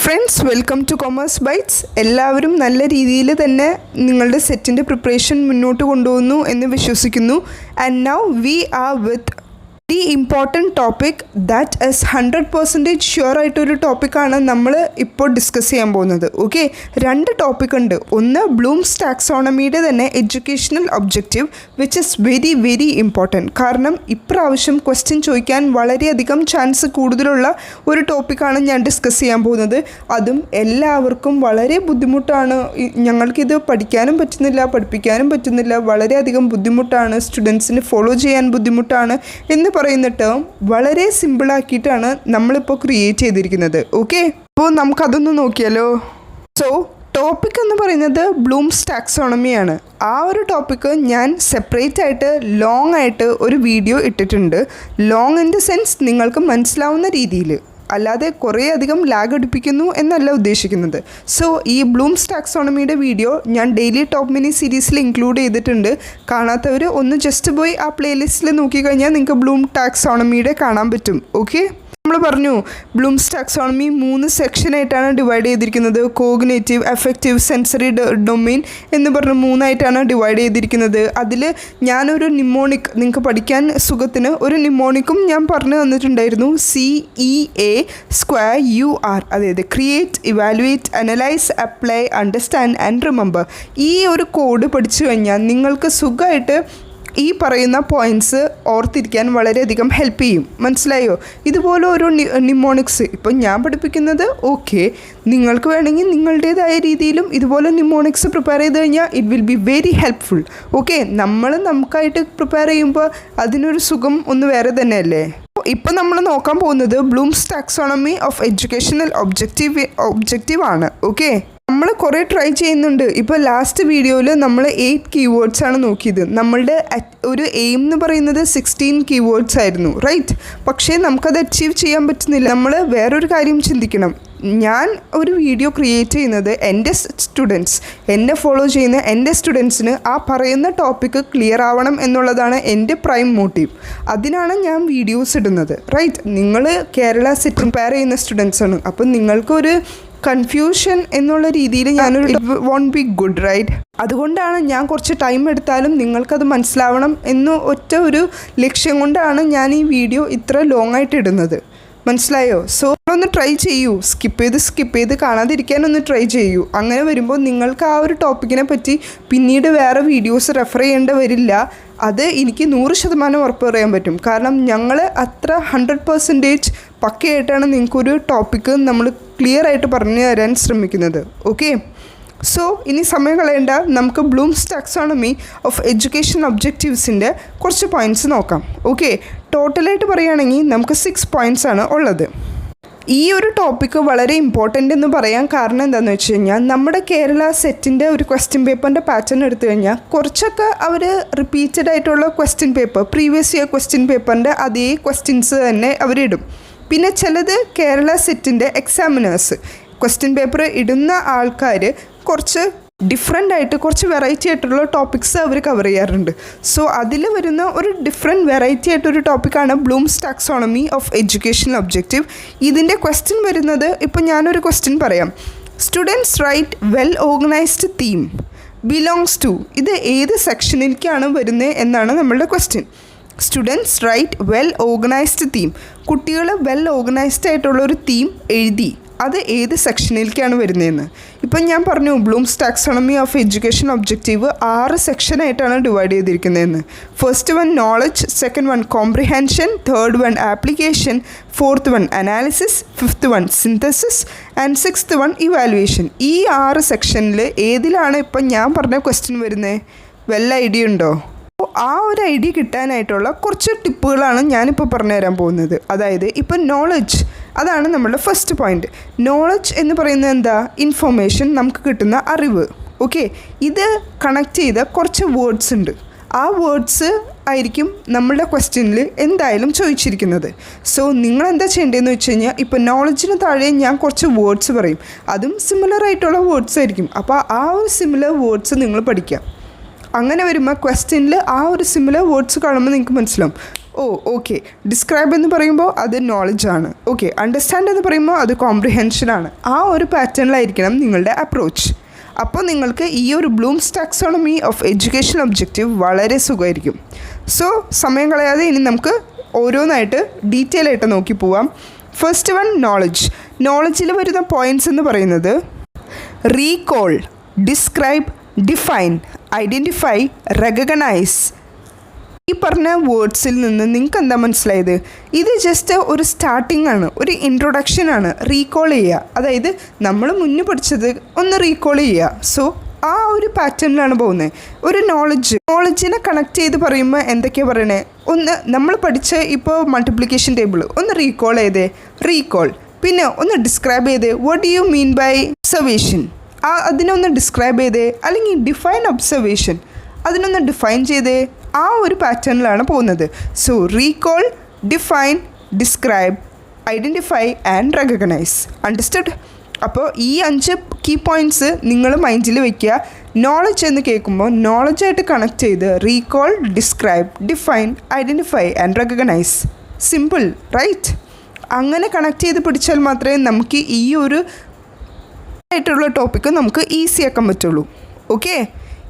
Friends, welcome to commerce bites. എല്ലാവരും നല്ല രീതിയിൽ തന്നെ നിങ്ങളുടെ സെറ്റിൻ്റെ പ്രിപ്പറേഷൻ മുന്നോട്ട് കൊണ്ടുപോകുന്നു എന്ന് വിശ്വസിക്കുന്നു. And now we are with the important topic that is 100% sure ആയിട്ടൊരു ടോപ്പിക്കാണ് നമ്മൾ ഇപ്പോൾ ഡിസ്കസ് ചെയ്യാൻ പോകുന്നത്. ഓക്കെ, രണ്ട് ടോപ്പിക് ഉണ്ട്. ഒന്ന് ബ്ലൂംസ് ടാക്സോണമിയുടെ തന്നെ educational objective which is very very important. കാരണം ഇപ്രാവശ്യം ക്വസ്റ്റ്യൻ ചോദിക്കാൻ വളരെയധികം ചാൻസ് കൂടുതലുള്ള ഒരു ടോപ്പിക്കാണ് ഞാൻ ഡിസ്കസ് ചെയ്യാൻ പോകുന്നത്. അതും എല്ലാവർക്കും വളരെ ബുദ്ധിമുട്ടാണ്. ഞങ്ങൾക്കിത് പഠിക്കാനും പറ്റുന്നില്ല, പഠിപ്പിക്കാനും പറ്റുന്നില്ല, വളരെയധികം ബുദ്ധിമുട്ടാണ്, സ്റ്റുഡൻസിന് ഫോളോ ചെയ്യാൻ ബുദ്ധിമുട്ടാണ് എന്ന് പറയുന്ന ടേം വളരെ സിമ്പിളാക്കിയിട്ടാണ് നമ്മളിപ്പോൾ ക്രിയേറ്റ് ചെയ്തിരിക്കുന്നത്. ഓക്കെ, അപ്പോൾ നമുക്കതൊന്ന് നോക്കിയാലോ. സോ ടോപ്പിക് എന്ന് പറയുന്നത് ബ്ലൂംസ് ടാക്സോണമിയാണ്. ആ ഒരു ടോപ്പിക്ക് ഞാൻ സെപ്പറേറ്റ് ആയിട്ട് ലോങ് ആയിട്ട് ഒരു വീഡിയോ ഇട്ടിട്ടുണ്ട്. ലോങ് ഇൻ ദ സെൻസ് നിങ്ങൾക്ക് മനസ്സിലാവുന്ന രീതിയിൽ, അല്ലാതെ കുറേ അധികം ലാഗ് അടിപ്പിക്കുന്നു എന്നല്ല ഉദ്ദേശിക്കുന്നത്. സോ ഈ ബ്ലൂംസ് ടാക്സോണമിയുടെ വീഡിയോ ഞാൻ ഡെയിലി ടോപ്പ് മിനി സീരീസിൽ ഇൻക്ലൂഡ് ചെയ്തിട്ടുണ്ട്. കാണാത്തവർ ഒന്ന് ജസ്റ്റ് പോയി ആ പ്ലേലിസ്റ്റിൽ നോക്കിക്കഴിഞ്ഞാൽ നിങ്ങൾക്ക് ബ്ലൂം ടാക്സോണമിയുടെ കാണാൻ പറ്റും. ഓക്കെ, നമ്മൾ പറഞ്ഞു ബ്ലൂംസ് ടാക്സോണമി 3 സെക്ഷനായിട്ടാണ് ഡിവൈഡ് ചെയ്തിരിക്കുന്നത്. കോഗ്നേറ്റീവ്, അഫക്റ്റീവ്, സെൻസറി ഡൊമെയിൻ എന്ന് പറഞ്ഞ് 3ആയിട്ടാണ് ഡിവൈഡ് ചെയ്തിരിക്കുന്നത്. അതിൽ ഞാനൊരു നിമോണിക്, നിങ്ങൾക്ക് പഠിക്കാൻ സുഖത്തിന് ഒരു നിമോണിക്കും ഞാൻ പറഞ്ഞു തന്നിട്ടുണ്ടായിരുന്നു. CEA²UR, അതായത് create, evaluate, analyse, apply, understand and remember. ഈ ഒരു കോഡ് പഠിച്ചു കഴിഞ്ഞാൽ നിങ്ങൾക്ക് സുഖമായിട്ട് ഈ പറയുന്ന പോയിൻറ്റ്സ് ഓർത്തിരിക്കാൻ വളരെയധികം ഹെൽപ്പ് ചെയ്യും. മനസ്സിലായോ? ഇതുപോലെ ഓരോ നിമോണിക്സ് ഇപ്പം ഞാൻ പഠിപ്പിക്കുന്നത്. ഓക്കെ, നിങ്ങൾക്ക് വേണമെങ്കിൽ നിങ്ങളുടേതായ രീതിയിലും ഇതുപോലെ നിമോണിക്സ് പ്രിപ്പയർ ചെയ്ത് കഴിഞ്ഞാൽ it will be very helpful. Okay, നമുക്കായിട്ട് പ്രിപ്പയർ ചെയ്യുമ്പോൾ അതിനൊരു സുഖം ഒന്ന് വേറെ തന്നെയല്ലേ. ഇപ്പം നമ്മൾ നോക്കാൻ പോകുന്നത് Bloom's taxonomy of educational objective ആണ്. ഓക്കെ, നമ്മൾ കുറേ ട്രൈ ചെയ്യുന്നുണ്ട്. ഇപ്പോൾ ലാസ്റ്റ് വീഡിയോയിൽ നമ്മൾ 8 കീവേഡ്സാണ് നോക്കിയത്. നമ്മളുടെ ഒരു എയിം എന്ന് പറയുന്നത് 16 കീവേഡ്സ് ആയിരുന്നു, റൈറ്റ്? പക്ഷേ നമുക്കത് അച്ചീവ് ചെയ്യാൻ പറ്റുന്നില്ല. നമ്മൾ വേറൊരു കാര്യം ചിന്തിക്കണം. ഞാൻ ഒരു വീഡിയോ ക്രിയേറ്റ് ചെയ്യുന്നത് എൻ്റെ സ്റ്റുഡൻസ്, എന്നെ ഫോളോ ചെയ്യുന്ന എൻ്റെ സ്റ്റുഡൻസിന് ആ പറയുന്ന ടോപ്പിക്ക് ക്ലിയർ ആവണം എന്നുള്ളതാണ് എൻ്റെ പ്രൈം മോട്ടീവ്. അതിനാണ് ഞാൻ വീഡിയോസ് ഇടുന്നത്, റൈറ്റ്? നിങ്ങൾ കേരള സെറ്റ് പ്രിപ്പയർ ചെയ്യുന്ന സ്റ്റുഡൻസാണ്. അപ്പം നിങ്ങൾക്കൊരു കൺഫ്യൂഷൻ എന്നുള്ള രീതിയിൽ ഞാനൊരു it won't be good, right? അതുകൊണ്ടാണ് ഞാൻ കുറച്ച് ടൈം എടുത്താലും നിങ്ങൾക്കത് മനസ്സിലാവണം എന്ന് ഒറ്റ ഒരു ലക്ഷ്യം കൊണ്ടാണ് ഞാൻ ഈ വീഡിയോ ഇത്ര ലോങ് ആയിട്ട് ഇടുന്നത്. മനസ്സിലായോ? സോ ഒന്ന് ട്രൈ ചെയ്യൂ, സ്കിപ്പ് ചെയ്ത് കാണാതിരിക്കാനൊന്ന് ട്രൈ ചെയ്യൂ. അങ്ങനെ വരുമ്പോൾ നിങ്ങൾക്ക് ആ ഒരു ടോപ്പിക്കിനെ പറ്റി പിന്നീട് വേറെ വീഡിയോസ് റെഫർ ചെയ്യേണ്ടി വരില്ല. അത് എനിക്ക് 100% ഉറപ്പ് പറയാൻ പറ്റും. കാരണം ഞങ്ങൾ അത്ര 100% പക്കയായിട്ടാണ് നിങ്ങൾക്കൊരു ടോപ്പിക്ക് നമ്മൾ ക്ലിയർ ആയിട്ട് പറഞ്ഞു തരാൻ ശ്രമിക്കുന്നത്. ഓക്കെ, സോ ഇനി സമയം കളയേണ്ട, നമുക്ക് ബ്ലൂംസ് ടാക്സോണമി ഓഫ് എഡ്യൂക്കേഷൻ ഒബ്ജക്റ്റീവ്സിൻ്റെ കുറച്ച് പോയിൻറ്റ്സ് നോക്കാം. ഓക്കെ, ടോട്ടലായിട്ട് പറയുകയാണെങ്കിൽ നമുക്ക് 6 പോയിൻറ്റ്സ് ആണ് ഉള്ളത്. ഈ ഒരു ടോപ്പിക്ക് വളരെ ഇമ്പോർട്ടൻ്റ് എന്ന് പറയാൻ കാരണം എന്താണെന്ന് വെച്ച് കഴിഞ്ഞാൽ, നമ്മുടെ കേരള സെറ്റിൻ്റെ ഒരു ക്വസ്റ്റ്യൻ പേപ്പറിൻ്റെ പാറ്റേൺ എടുത്തു കഴിഞ്ഞാൽ കുറച്ചൊക്കെ അവർ റിപ്പീറ്റഡ് ആയിട്ടുള്ള question paper, previous year question പേപ്പറിൻ്റെ അതേ ക്വസ്റ്റ്യൻസ് തന്നെ അവരിടും. പിന്നെ ചിലത് കേരള സെറ്റിൻ്റെ എക്സാമിനേഴ്സ് ക്വസ്റ്റ്യൻ പേപ്പർ ഇടുന്ന ആൾക്കാർ കുറച്ച് ഡിഫറെൻ്റ് ആയിട്ട്, കുറച്ച് വെറൈറ്റി ആയിട്ടുള്ള ടോപ്പിക്സ് അവർ കവർ ചെയ്യാറുണ്ട്. സോ അതിൽ വരുന്ന ഒരു വെറൈറ്റി ആയിട്ടൊരു ടോപ്പിക്കാണ് Bloom's taxonomy of educational objective. ഇതിൻ്റെ ക്വസ്റ്റ്യൻ വരുന്നത്, ഇപ്പോൾ ഞാനൊരു ക്വസ്റ്റ്യൻ പറയാം. Students write well organised theme belongs to, ഇത് ഏത് സെക്ഷനിലേക്കാണ് വരുന്നത് എന്നാണ് നമ്മളുടെ question. Students write well organised theme, കുട്ടികൾ വെൽ ഓർഗനൈസ്ഡ് ആയിട്ടുള്ള ഒരു തീം എഴുതി, അത് ഏത് സെക്ഷനിലേക്കാണ് വരുന്നതെന്ന്. ഇപ്പം ഞാൻ പറഞ്ഞു Bloom's taxonomy of education objective 6 സെക്ഷനായിട്ടാണ് ഡിവൈഡ് ചെയ്തിരിക്കുന്നതെന്ന്. First one knowledge, second one comprehension, third one application, fourth one analysis, fifth one synthesis and sixth one evaluation. ഈ 6 സെക്ഷനിൽ ഏതിലാണ് ഇപ്പം ഞാൻ പറഞ്ഞ ക്വസ്റ്റ്യൻ വരുന്നത്? വല്ല ഐഡിയ ഉണ്ടോ? ആ ഒരു ഐഡിയ കിട്ടാനായിട്ടുള്ള കുറച്ച് ടിപ്പുകളാണ് ഞാനിപ്പോൾ പറഞ്ഞു തരാൻ പോകുന്നത്. അതായത് ഇപ്പം നോളജ്, അതാണ് നമ്മളുടെ ഫസ്റ്റ് പോയിൻറ്റ്. നോളജ് എന്ന് പറയുന്നത് എന്താ? ഇൻഫോർമേഷൻ, നമുക്ക് കിട്ടുന്ന അറിവ്. ഓക്കെ, ഇത് കണക്ട് ചെയ്ത കുറച്ച് വേർഡ്സ് ഉണ്ട്. ആ വേർഡ്സ് ആയിരിക്കും നമ്മളുടെ ക്വസ്റ്റ്യനിൽ എന്തായാലും ചോദിച്ചിരിക്കുന്നത്. സോ നിങ്ങൾ എന്താ ചെയ്യേണ്ടതെന്ന് വെച്ച് കഴിഞ്ഞാൽ, ഇപ്പോൾ നോളജിന് താഴെ ഞാൻ കുറച്ച് വേർഡ്സ് പറയും, അതും സിമിലർ ആയിട്ടുള്ള വേർഡ്സ് ആയിരിക്കും. അപ്പോൾ ആ ഒരു സിമിലർ വേർഡ്സ് നിങ്ങൾ പഠിക്കുക. അങ്ങനെ വരുമ്പോൾ ക്വസ്റ്റ്യനിൽ ആ ഒരു സിമിലർ വേർഡ്സ് കാണുമ്പോൾ നിങ്ങൾക്ക് മനസ്സിലാവും ഓക്കെ. ഡിസ്ക്രൈബ് എന്ന് പറയുമ്പോൾ അത് നോളജാണ്. ഓക്കെ. അണ്ടർസ്റ്റാൻഡ് എന്ന് പറയുമ്പോൾ അത് കോംപ്രിഹെൻഷനാണ്. ആ ഒരു പാറ്റേണിലായിരിക്കണം നിങ്ങളുടെ അപ്രോച്ച്. അപ്പോൾ നിങ്ങൾക്ക് ഈ ഒരു Bloom's taxonomy of education objective വളരെ സുഖമായിരിക്കും. സോ സമയം കളയാതെ ഇനി നമുക്ക് ഓരോന്നായിട്ട് ഡീറ്റെയിൽ ആയിട്ട് നോക്കി പോവാം. First one knowledge. നോളജിൽ വരുന്ന പോയിൻറ്റ്സ് എന്ന് പറയുന്നത് recall, describe, define, identify, recognise. ഈ പറഞ്ഞ വേർഡ്സിൽ നിന്ന് നിങ്ങൾക്ക് എന്താ മനസ്സിലായത്? ഇത് ജസ്റ്റ് ഒരു സ്റ്റാർട്ടിംഗ് ആണ്, ഒരു ഇൻട്രൊഡക്ഷനാണ്. റീകോൾ ചെയ്യുക, അതായത് നമ്മൾ മുന്നേ പഠിച്ചത് ഒന്ന് റീകോൾ ചെയ്യുക. സോ ആ ഒരു പാറ്റേണിലാണ് പോകുന്നത്. ഒരു നോളജിനെ കണക്ട് ചെയ്ത് പറയുമ്പോൾ എന്തൊക്കെയാണ് പറയണേ? ഒന്ന് നമ്മൾ പഠിച്ച ഇപ്പോൾ മൾട്ടിപ്ലിക്കേഷൻ ടേബിൾ ഒന്ന് റീകോൾ ചെയ്തേ, റീകോൾ. പിന്നെ ഒന്ന് ഡിസ്ക്രൈബ് ചെയ്തേ, what do you mean by observation, അതിനൊന്ന് ഡിസ്ക്രൈബ് ചെയ്തേ. അല്ലെങ്കിൽ ഡിഫൈൻ ഒബ്സർവേഷൻ, അതിനൊന്ന് ഡിഫൈൻ ചെയ്തേ. ആ ഒരു പാറ്റേണിലാണ് പോകുന്നത്. So recall, define, describe, identify and recognise. Understood? അപ്പോൾ ഈ 5 കീ പോയിൻറ്റ്സ് നിങ്ങൾ മൈൻഡിൽ വയ്ക്കുക. നോളജ് എന്ന് കേൾക്കുമ്പോൾ നോളജായിട്ട് കണക്ട് ചെയ്ത് recall, describe, define, identify and recognise. Simple, right? അങ്ങനെ കണക്ട് ചെയ്ത് പിടിച്ചാൽ മാത്രമേ നമുക്ക് ഈ ഒരു ആയിട്ടുള്ള ടോപ്പിക്ക് നമുക്ക് ഈസി ആക്കാൻ പറ്റുള്ളൂ. ഓക്കെ.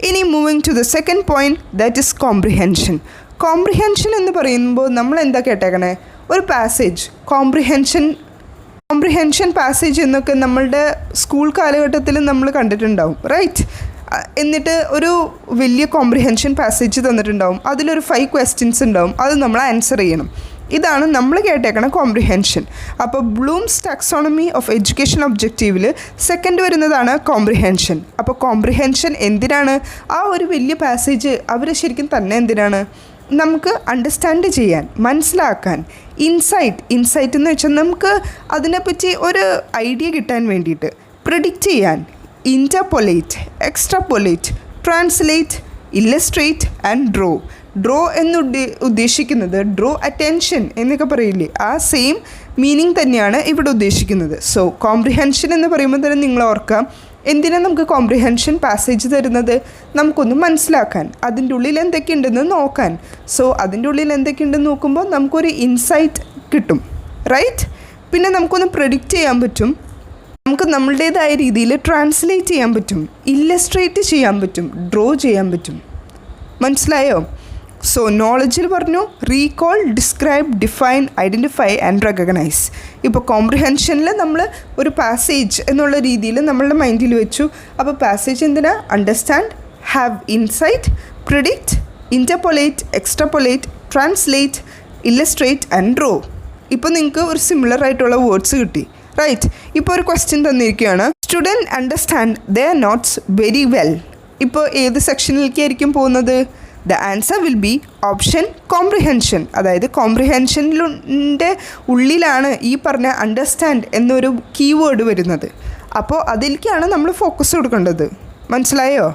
ഇനി moving to the second point, that is comprehension. Comprehension എന്ന് പറയുമ്പോൾ നമ്മൾ എന്താ കേട്ടേക്കണേ? ഒരു പാസേജ്, കോംപ്രിഹെൻഷൻ പാസേജ് എന്നൊക്കെ നമ്മളുടെ സ്കൂൾ കാലഘട്ടത്തിൽ നമ്മൾ കണ്ടിട്ടുണ്ടാവും, റൈറ്റ്? എന്നിട്ട് ഒരു വലിയ കോംപ്രിഹെൻഷൻ പാസേജ് തന്നിട്ടുണ്ടാവും. അതിലൊരു 5 ക്വസ്റ്റ്യൻസ് ഉണ്ടാവും. അത് നമ്മൾ ആൻസർ ചെയ്യണം. ഇതാണ് നമ്മൾ കേട്ടേക്കണ കോംപ്രിഹെൻഷൻ. അപ്പോൾ ബ്ലൂംസ് ടാക്സോണമി ഓഫ് എഡ്യൂക്കേഷൻ ഒബ്ജക്റ്റീവിൽ സെക്കൻഡ് വരുന്നതാണ് കോംപ്രിഹെൻഷൻ. അപ്പോൾ കോംപ്രിഹെൻഷൻ എന്തിനാണ്? ആ ഒരു വലിയ പാസേജ് അവർ ശരിക്കും തന്നെ എന്തിനാണ്? നമുക്ക് അണ്ടർസ്റ്റാൻഡ് ചെയ്യാൻ, മനസ്സിലാക്കാൻ. ഇൻസൈറ്റ് എന്ന് വെച്ചാൽ നമുക്ക് അതിനെപ്പറ്റി ഒരു ഐഡിയ കിട്ടാൻ വേണ്ടിയിട്ട്. പ്രിഡിക്റ്റ് ചെയ്യാൻ. Interpolate, extrapolate, translate, illustrate and draw എന്ന് ഉദ്ദേശിക്കുന്നത് ഡ്രോ അറ്റൻഷൻ എന്നൊക്കെ പറയില്ലേ, ആ സെയിം മീനിങ് തന്നെയാണ് ഇവിടെ ഉദ്ദേശിക്കുന്നത്. സോ കോംപ്രിഹെൻഷൻ എന്ന് പറയുമ്പോൾ തന്നെ നിങ്ങൾ ഓർക്കാം, എന്തിനാണ് നമുക്ക് കോംപ്രിഹെൻഷൻ പാസേജ് തരുന്നത്? നമുക്കൊന്ന് മനസ്സിലാക്കാൻ, അതിൻ്റെ ഉള്ളിൽ എന്തൊക്കെയുണ്ടെന്ന് നോക്കാൻ. സോ അതിൻ്റെ ഉള്ളിൽ എന്തൊക്കെയുണ്ടെന്ന് നോക്കുമ്പോൾ നമുക്കൊരു ഇൻസൈറ്റ് കിട്ടും, റൈറ്റ്? പിന്നെ നമുക്കൊന്ന് പ്രെഡിക്റ്റ് ചെയ്യാൻ പറ്റും. നമുക്ക് നമ്മളുടേതായ രീതിയിൽ ട്രാൻസ്ലേറ്റ് ചെയ്യാൻ പറ്റും, ഇല്ലസ്ട്രേറ്റ് ചെയ്യാൻ പറ്റും, ഡ്രോ ചെയ്യാൻ പറ്റും. മനസ്സിലായോ? സോ നോളജിൽ പറഞ്ഞു recall, describe, define, identify and recognise. ഇപ്പോൾ കോംപ്രിഹെൻഷനിൽ നമ്മൾ ഒരു പാസേജ് എന്നുള്ള രീതിയിൽ നമ്മളുടെ മൈൻഡിൽ വെച്ചു. അപ്പോൾ പാസേജ് എന്തിനാ? Understand, have insight, predict, interpolate, extrapolate, translate, illustrate and draw. ഇപ്പോൾ നിങ്ങൾക്ക് ഒരു സിമിലർ ആയിട്ടുള്ള വേർഡ്സ് കിട്ടി, റൈറ്റ്? ഇപ്പോൾ ഒരു ക്വസ്റ്റ്യൻ തന്നിരിക്കുകയാണ്, student understand their notes very well. ഇപ്പോൾ ഏത് സെക്ഷനിലേക്കായിരിക്കും പോകുന്നത്? The answer will be option comprehension. അതായത് കോംപ്രിഹെൻഷനിൻ്റെ ഉള്ളിലാണ് ഈ പറഞ്ഞ അണ്ടർസ്റ്റാൻഡ് എന്നൊരു കീവേഡ് വരുന്നത്. അപ്പോൾ അതിലേക്കാണ് നമ്മൾ ഫോക്കസ് കൊടുക്കേണ്ടത്. മനസ്സിലായോ?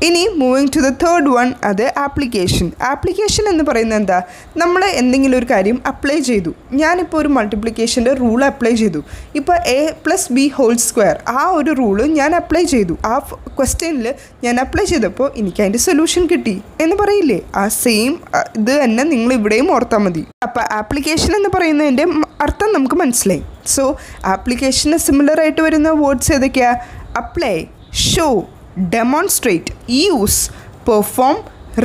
ഇനി moving to the third one, അത് ആപ്ലിക്കേഷൻ എന്ന് പറയുന്നത് എന്താ? നമ്മൾ എന്തെങ്കിലും ഒരു കാര്യം അപ്ലൈ ചെയ്തു. ഞാനിപ്പോൾ ഒരു മൾട്ടിപ്ലിക്കേഷൻ്റെ റൂൾ അപ്ലൈ ചെയ്തു. ഇപ്പോൾ a+b² ആ ഒരു റൂള് ഞാൻ അപ്ലൈ ചെയ്തു. ആ ക്വസ്റ്റ്യനിൽ ഞാൻ അപ്ലൈ ചെയ്തപ്പോൾ എനിക്ക് അതിൻ്റെ സൊല്യൂഷൻ കിട്ടി എന്ന് പറയില്ലേ? ആ സെയിം ഇത് തന്നെ നിങ്ങൾ ഇവിടെയും ഓർത്താൽ മതി. അപ്പോൾ ആപ്ലിക്കേഷൻ എന്ന് പറയുന്നതിൻ്റെ അർത്ഥം നമുക്ക് മനസ്സിലായി. സോ ആപ്ലിക്കേഷന് സിമിലർ ആയിട്ട് വരുന്ന വേർഡ്സ് ഏതൊക്കെയാണ്? Apply, show, demonstrate, use, perform,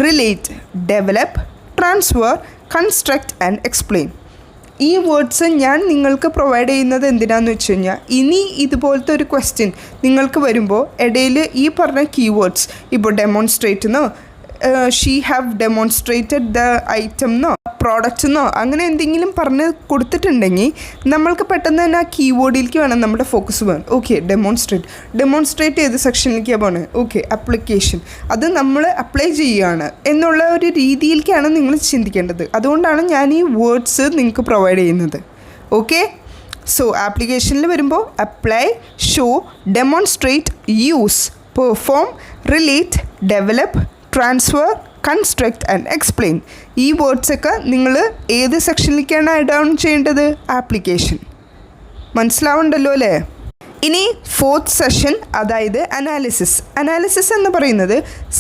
relate, develop, transfer, construct and explain. ഈ വേർഡ്സ് ഞാൻ നിങ്ങൾക്ക് പ്രൊവൈഡ് ചെയ്യുന്നത് എന്തിനാണെന്ന് വെച്ച് കഴിഞ്ഞാൽ, ഇനി ഇതുപോലത്തെ ഒരു ക്വസ്റ്റ്യൻ നിങ്ങൾക്ക് വരുമ്പോൾ ഇടയിൽ ഈ പറഞ്ഞ കീവേഡ്സ്, ഇപ്പോൾ ഡെമോൺസ്ട്രേറ്റ് എന്നോ she have demonstrated the item എന്നോ പ്രോഡക്റ്റ് എന്നോ അങ്ങനെ എന്തെങ്കിലും പറഞ്ഞ് കൊടുത്തിട്ടുണ്ടെങ്കിൽ നമ്മൾക്ക് പെട്ടെന്ന് തന്നെ ആ കീവേഡിലേക്ക് വേണം നമ്മുടെ ഫോക്കസ് പോകാൻ. ഓക്കെ, ഡെമോൺസ്ട്രേറ്റ് ചെയ്ത് സെക്ഷനിലേക്കാണ് പോകുന്നത്. ഓക്കെ, ആപ്ലിക്കേഷൻ, അത് നമ്മൾ അപ്ലൈ ചെയ്യുകയാണ് എന്നുള്ള ഒരു രീതിയിലേക്കാണ് നിങ്ങൾ ചിന്തിക്കേണ്ടത്. അതുകൊണ്ടാണ് ഞാൻ ഈ വേർഡ്സ് നിങ്ങൾക്ക് പ്രൊവൈഡ് ചെയ്യുന്നത്. ഓക്കെ, സോ ആപ്ലിക്കേഷനിൽ വരുമ്പോൾ apply, show, demonstrate, use, perform, relate, develop, transfer, construct and explain. ഈ വേർഡ്സൊക്കെ നിങ്ങൾ ഏത് സെക്ഷനിലേക്കാണ് ആഡ് ഓൺ ചെയ്യേണ്ടത്? ആപ്ലിക്കേഷൻ. മനസ്സിലാവുണ്ടല്ലോ അല്ലേ? ഇനി ഫോർത്ത് സെഷൻ, അതായത് അനാലിസിസ് എന്ന് പറയുന്നത്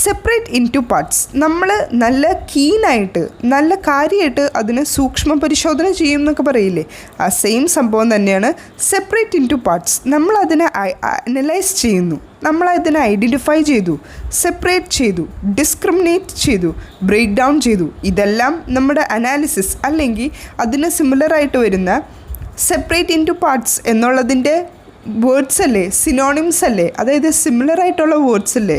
സെപ്പറേറ്റ് ഇൻ ടു പാർട്സ്. നമ്മൾ നല്ല കീനായിട്ട് നല്ല കാര്യമായിട്ട് അതിനെ സൂക്ഷ്മ പരിശോധന ചെയ്യും എന്നൊക്കെ പറയില്ലേ, ആ സെയിം സംഭവം തന്നെയാണ് സെപ്പറേറ്റ് ഇൻ ടു പാർട്സ്. നമ്മളതിനെ അനലൈസ് ചെയ്യുന്നു, നമ്മളതിനെ ഐഡൻറ്റിഫൈ ചെയ്തു, സെപ്പറേറ്റ് ചെയ്തു, ഡിസ്ക്രിമിനേറ്റ് ചെയ്തു, ബ്രേക്ക് ഡൗൺ ചെയ്തു. ഇതെല്ലാം നമ്മുടെ അനാലിസിസ്, അല്ലെങ്കിൽ അതിന് സിമിലറായിട്ട് വരുന്ന സെപ്പറേറ്റ് ഇൻ ടു പാർട്സ് എന്നുള്ളതിൻ്റെ വേർഡ്സ് അല്ലേ, സിനോണിംസ് അല്ലേ, അതായത് സിമിലർ ആയിട്ടുള്ള വേർഡ്സ് അല്ലേ.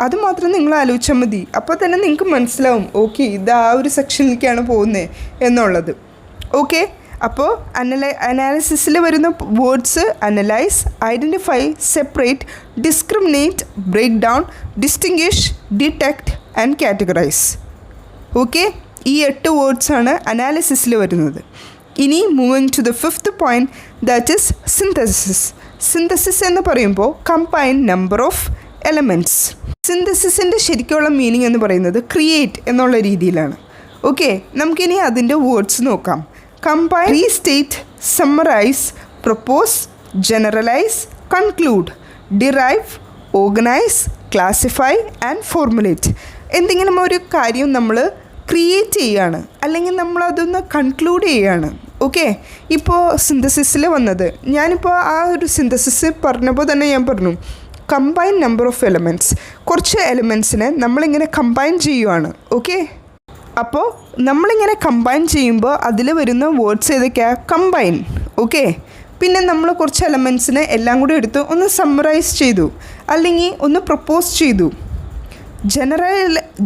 അത് മാത്രം നിങ്ങൾ ആലോചിച്ചാൽ മതി. അപ്പോൾ തന്നെ നിങ്ങൾക്ക് മനസ്സിലാവും ഓക്കെ ഇത് ആ ഒരു സെക്ഷനിലേക്കാണ് പോകുന്നത് എന്നുള്ളത്. ഓക്കെ, അപ്പോൾ അനാലിസിസിൽ വരുന്ന words analyse, identify, separate, discriminate, break down, distinguish, detect and categorise. Okay, ഈ 8 വേർഡ്സാണ് അനാലിസിസിൽ വരുന്നത്. ഇനി moving to the fifth point, that is synthesis എന്ന് പറയുമ്പോൾ കമ്പൈൻ നമ്പർ ഓഫ് എലമെൻറ്റ്സ്. സിന്തസിസിൻ്റെ ശരിക്കുള്ള മീനിങ് എന്ന് പറയുന്നത് ക്രിയേറ്റ് എന്നുള്ള രീതിയിലാണ്. ഓക്കെ, നമുക്കിനി അതിൻ്റെ വേർഡ്സ് നോക്കാം. Combine, restate, summarise, propose, generalise, conclude, derive, organise, classify and formulate. എന്തെങ്കിലും ഒരു കാര്യം നമ്മൾ ക്രിയേറ്റ് ചെയ്യുകയാണ്, അല്ലെങ്കിൽ നമ്മളതൊന്ന് കൺക്ലൂഡ് ചെയ്യുകയാണ്. ഓക്കെ, ഇപ്പോൾ സിന്തസിസിൽ വന്നത്, ഞാനിപ്പോൾ ആ ഒരു സിന്തസിസ് പറഞ്ഞപ്പോൾ തന്നെ ഞാൻ പറഞ്ഞു കമ്പൈൻ നമ്പർ ഓഫ് എലമെൻറ്റ്സ്. കുറച്ച് എലമെൻറ്റ്സിനെ നമ്മളിങ്ങനെ കമ്പൈൻ ചെയ്യുവാണ്. ഓക്കെ, അപ്പോൾ നമ്മളിങ്ങനെ കമ്പൈൻ ചെയ്യുമ്പോൾ അതിൽ വരുന്ന വേർഡ്സ് ഏതൊക്കെയാണ്? കമ്പൈൻ. ഓക്കെ, പിന്നെ നമ്മൾ കുറച്ച് എലമെൻറ്റ്സിനെ എല്ലാം കൂടി എടുത്ത് ഒന്ന് സമ്മറൈസ് ചെയ്തു, അല്ലെങ്കിൽ ഒന്ന് പ്രപ്പോസ് ചെയ്തു,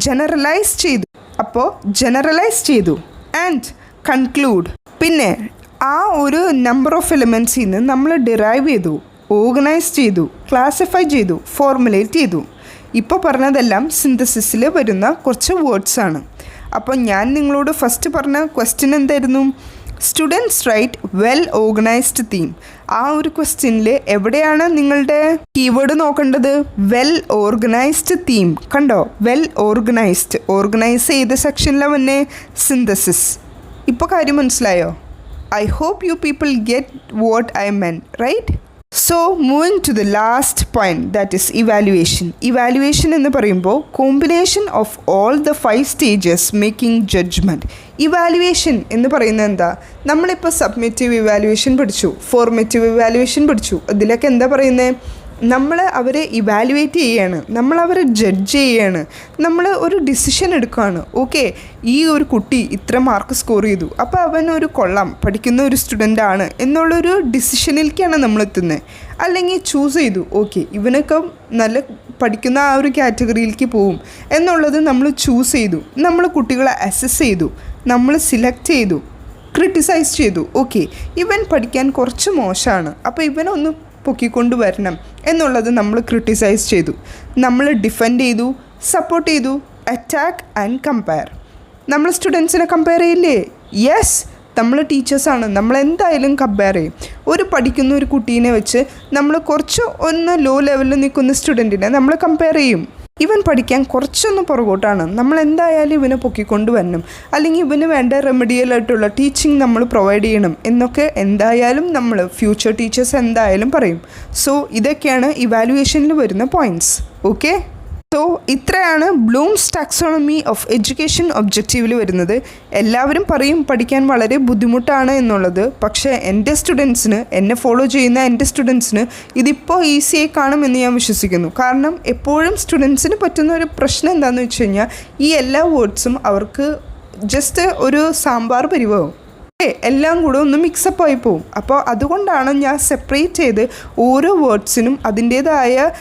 ജനറലൈസ് ചെയ്തു. അപ്പോൾ ജനറലൈസ് ചെയ്തു ആൻഡ് കൺക്ലൂഡ്. പിന്നെ ആ ഒരു നമ്പർ ഓഫ് എലിമെൻറ്റ്സിൽ നിന്ന് നമ്മൾ ഡിറൈവ് ചെയ്തു, ഓർഗനൈസ് ചെയ്തു, ക്ലാസിഫൈ ചെയ്തു, ഫോർമുലേറ്റ് ചെയ്തു. ഇപ്പോൾ പറഞ്ഞതെല്ലാം സിന്തസിസിൽ വരുന്ന കുറച്ച് വേർഡ്സാണ്. അപ്പോൾ ഞാൻ നിങ്ങളോട് ഫസ്റ്റ് പറഞ്ഞ ക്വസ്റ്റ്യൻ എന്തായിരുന്നു? Students write well organised theme. ആ ഒരു ക്വസ്റ്റ്യനിൽ എവിടെയാണ് നിങ്ങളുടെ കീവേഡ് നോക്കേണ്ടത്? Well organised theme. കണ്ടോ, വെൽ ഓർഗനൈസ്ഡ്, ഓർഗനൈസ് ചെയ്ത സെക്ഷനിലെ മുന്നേ സിന്തസിസ്. ഇപ്പോൾ കാര്യം മനസ്സിലായോ? I hope you people get what I mean, right? So moving to the last point, that is evaluation. Evaluation എന്ന് പറയുമ്പോൾ combination of all the 5 stages making judgement. Evaluation എന്ന് പറയുന്നത് എന്താ? നമ്മളിപ്പോൾ സബ്മിറ്റീവ് ഇവാലുവേഷൻ പഠിച്ചു, ഫോർമേറ്റീവ് ഇവാലുവേഷൻ പഠിച്ചു. അതിലൊക്കെ എന്താ പറയുന്നത്? നമ്മൾ അവരെ ഇവാലുവേറ്റ് ചെയ്യുകയാണ്, നമ്മളവരെ ജഡ്ജ് ചെയ്യുകയാണ്, നമ്മൾ ഒരു ഡിസിഷൻ എടുക്കുകയാണ്. ഓക്കെ, ഈ ഒരു കുട്ടി ഇത്ര മാർക്ക് സ്കോർ ചെയ്തു, അപ്പോൾ അവൻ ഒരു കൊള്ളാം പഠിക്കുന്ന ഒരു സ്റ്റുഡൻ്റാണ് എന്നുള്ളൊരു ഡിസിഷനിലേക്കാണ് നമ്മൾ എത്തുന്നത്. അല്ലെങ്കിൽ ചൂസ് ചെയ്തു, ഓക്കെ ഇവനൊക്കെ നല്ല പഠിക്കുന്ന ആ ഒരു കാറ്റഗറിയിലേക്ക് പോവും എന്നുള്ളത് നമ്മൾ ചൂസ് ചെയ്തു. നമ്മൾ കുട്ടികളെ അസസ് ചെയ്തു, നമ്മൾ സിലക്ട് ചെയ്തു, ക്രിട്ടിസൈസ് ചെയ്തു. ഓക്കെ, ഇവൻ പഠിക്കാൻ കുറച്ച് മോശമാണ്, അപ്പോൾ ഇവനൊന്ന് പൊക്കിക്കൊണ്ട് വരണം എന്നുള്ളത് നമ്മൾ ക്രിട്ടിസൈസ് ചെയ്തു, നമ്മൾ ഡിഫെൻഡ് ചെയ്തു, സപ്പോർട്ട് ചെയ്തു, അറ്റാക്ക് ആൻഡ് കമ്പയർ. നമ്മൾ സ്റ്റുഡൻസിനെ കമ്പയർ ചെയ്യില്ലേ? യെസ്, നമ്മൾ ടീച്ചേഴ്സാണ്, നമ്മൾ എന്തായാലും കമ്പയർ ചെയ്യും. ഒരു പഠിക്കുന്ന ഒരു കുട്ടീനെ വെച്ച് നമ്മൾ കുറച്ച് ഒന്ന് ലോ ലെവലിൽ നിൽക്കുന്ന സ്റ്റുഡൻറ്റിനെ നമ്മൾ കമ്പയർ ചെയ്യും. ഇവൻ പഠിക്കാൻ കുറച്ചൊന്ന് പുറകോട്ടാണ്, നമ്മൾ എന്തായാലും ഇവനെ പൊക്കിക്കൊണ്ട് വരണം, അല്ലെങ്കിൽ ഇവന് വേണ്ട റെമഡിയലായിട്ടുള്ള ടീച്ചിങ് നമ്മൾ പ്രൊവൈഡ് ചെയ്യണം എന്നൊക്കെ എന്തായാലും നമ്മൾ ഫ്യൂച്ചർ ടീച്ചേഴ്സ് എന്തായാലും പറയും. സോ ഇതൊക്കെയാണ് ഇവാലുവേഷനിൽ വരുന്ന പോയിൻറ്റ്സ്. ഓക്കെ, സോ ഇത്രയാണ് ബ്ലൂംസ് ടാക്സോണമി ഓഫ് എഡ്യൂക്കേഷൻ ഒബ്ജക്റ്റീവിൽ വരുന്നത്. എല്ലാവരും പറയും പഠിക്കാൻ വളരെ ബുദ്ധിമുട്ടാണ് എന്നുള്ളത്, പക്ഷേ എൻ്റെ സ്റ്റുഡൻസിന്, എന്നെ ഫോളോ ചെയ്യുന്ന എൻ്റെ സ്റ്റുഡൻസിന് ഇതിപ്പോൾ ഈസിയായി കാണുമെന്ന് ഞാൻ വിശ്വസിക്കുന്നു. കാരണം എപ്പോഴും സ്റ്റുഡൻസിന് പറ്റുന്ന ഒരു പ്രശ്നം എന്താണെന്ന് വെച്ച് കഴിഞ്ഞാൽ ഈ എല്ലാ വേർഡ്സും അവർക്ക് ജസ്റ്റ് ഒരു സാമ്പാർ പരിവാവും, എല്ലാം കൂടെ ഒന്ന് മിക്സപ്പ് ആയി പോവും. അപ്പോൾ അതുകൊണ്ടാണ് ഞാൻ സെപ്പറേറ്റ് ചെയ്ത് ഓരോ വേർഡ്സിനും അതിൻ്റേതായ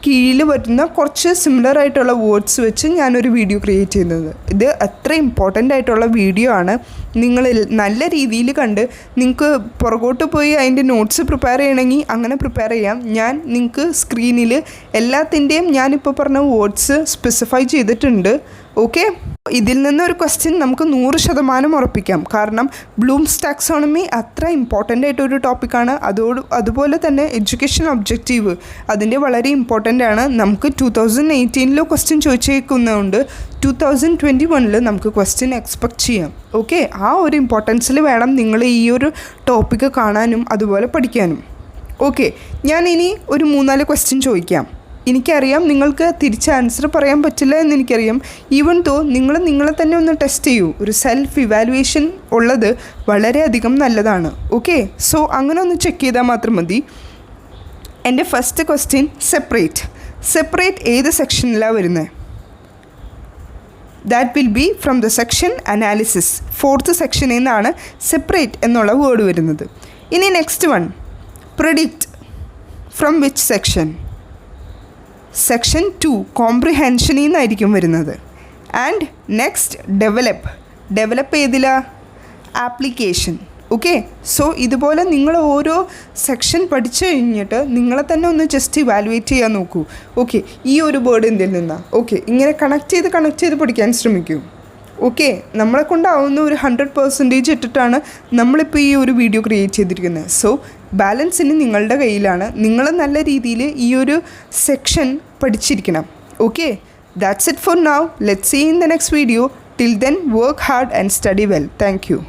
കീഴിൽ വരുന്ന കുറച്ച് സിമിലർ ആയിട്ടുള്ള വേർഡ്സ് വെച്ച് ഞാനൊരു വീഡിയോ ക്രിയേറ്റ് ചെയ്യുന്നത്. ഇത് അത്ര ഇമ്പോർട്ടൻ്റ് ആയിട്ടുള്ള വീഡിയോ ആണ്. നിങ്ങൾ നല്ല രീതിയിൽ കണ്ട് നിങ്ങൾക്ക് പുറകോട്ട് പോയി അതിൻ്റെ നോട്ട്സ് പ്രിപ്പയർ ചെയ്യണമെങ്കിൽ അങ്ങനെ പ്രിപ്പയർ ചെയ്യാം. ഞാൻ നിങ്ങൾക്ക് സ്ക്രീനിൽ എല്ലാത്തിൻ്റെയും ഞാനിപ്പോൾ പറഞ്ഞ വേർഡ്സ് സ്പെസിഫൈ ചെയ്തിട്ടുണ്ട്. ഓക്കെ, ഇതിൽ നിന്നൊരു ക്വസ്റ്റ്യൻ നമുക്ക് 100% ഉറപ്പിക്കാം. കാരണം ബ്ലൂംസ് ടാക്സോണമി അത്ര ഇമ്പോർട്ടൻ്റ് ആയിട്ടൊരു ടോപ്പിക്കാണ്. അതുപോലെ തന്നെ എഡ്യൂക്കേഷൻ ഒബ്ജക്റ്റീവ് അതിൻ്റെ വളരെ ഇമ്പോർട്ടൻ്റ് ആണ്. നമുക്ക് 2018 ക്വസ്റ്റ്യൻ ചോദിച്ചേക്കുന്നതുകൊണ്ട് 2021 നമുക്ക് ക്വസ്റ്റ്യൻ എക്സ്പെക്റ്റ് ചെയ്യാം. ഓക്കെ, ആ ഒരു ഇമ്പോർട്ടൻസിൽ വേണം നിങ്ങൾ ഈ ഒരു ടോപ്പിക്ക് കാണാനും അതുപോലെ പഠിക്കാനും. ഓക്കെ, ഞാൻ ഇനി ഒരു 3-4 ക്വസ്റ്റ്യൻ ചോദിക്കാം. എനിക്കറിയാം നിങ്ങൾക്ക് തിരിച്ച് ആൻസർ പറയാൻ പറ്റില്ല എന്ന് എനിക്കറിയാം. ഈവൻ ദോ നിങ്ങളെ തന്നെ ഒന്ന് ടെസ്റ്റ് ചെയ്യൂ. ഒരു സെൽഫ് ഇവാലുവേഷൻ ഉള്ളത് വളരെയധികം നല്ലതാണ്. ഓക്കെ, സോ അങ്ങനെ ഒന്ന് ചെക്ക് ചെയ്താൽ മാത്രം മതി. എൻ്റെ ഫസ്റ്റ് ക്വസ്റ്റ്യൻ, സെപ്പറേറ്റ് ഏത് സെക്ഷനിലാണ് വരുന്നത്? That will be from the section analysis. 4th സെക്ഷനിൽ നിന്നാണ് സെപ്പറേറ്റ് എന്നുള്ള വേർഡ് വരുന്നത്. ഇനി next one, predict from which section? Section 2 കോംപ്രിഹെൻഷനിൽ നിന്നായിരിക്കും വരുന്നത്. ആൻഡ് നെക്സ്റ്റ് ഡെവലപ്പ് ഏതിലാ? ആപ്ലിക്കേഷൻ. ഓക്കെ, സോ ഇതുപോലെ നിങ്ങൾ ഓരോ സെക്ഷൻ പഠിച്ചു കഴിഞ്ഞിട്ട് നിങ്ങളെ തന്നെ ഒന്ന് ജസ്റ്റ് ഇവാലുവേറ്റ് ചെയ്യാൻ നോക്കൂ. ഓക്കെ, ഈ ഒരു വേർഡ് എന്തിൽ നിന്നാണ്? ഓക്കെ, ഇങ്ങനെ കണക്ട് ചെയ്ത് പഠിക്കാൻ ശ്രമിക്കൂ. ഓക്കെ, നമ്മളെ കൊണ്ടാവുന്ന ഒരു 100% ഇട്ടിട്ടാണ് നമ്മളിപ്പോൾ ഈ ഒരു വീഡിയോ ക്രിയേറ്റ് ചെയ്തിരിക്കുന്നത്. സോ ബാലൻസിന് നിങ്ങളുടെ കയ്യിലാണ്. നിങ്ങൾ നല്ല രീതിയിൽ ഈ ഒരു സെക്ഷൻ പഠിച്ചിരിക്കണം. Okay, that's it for now. Let's see in the next video. Till then, work hard and study well. Thank U.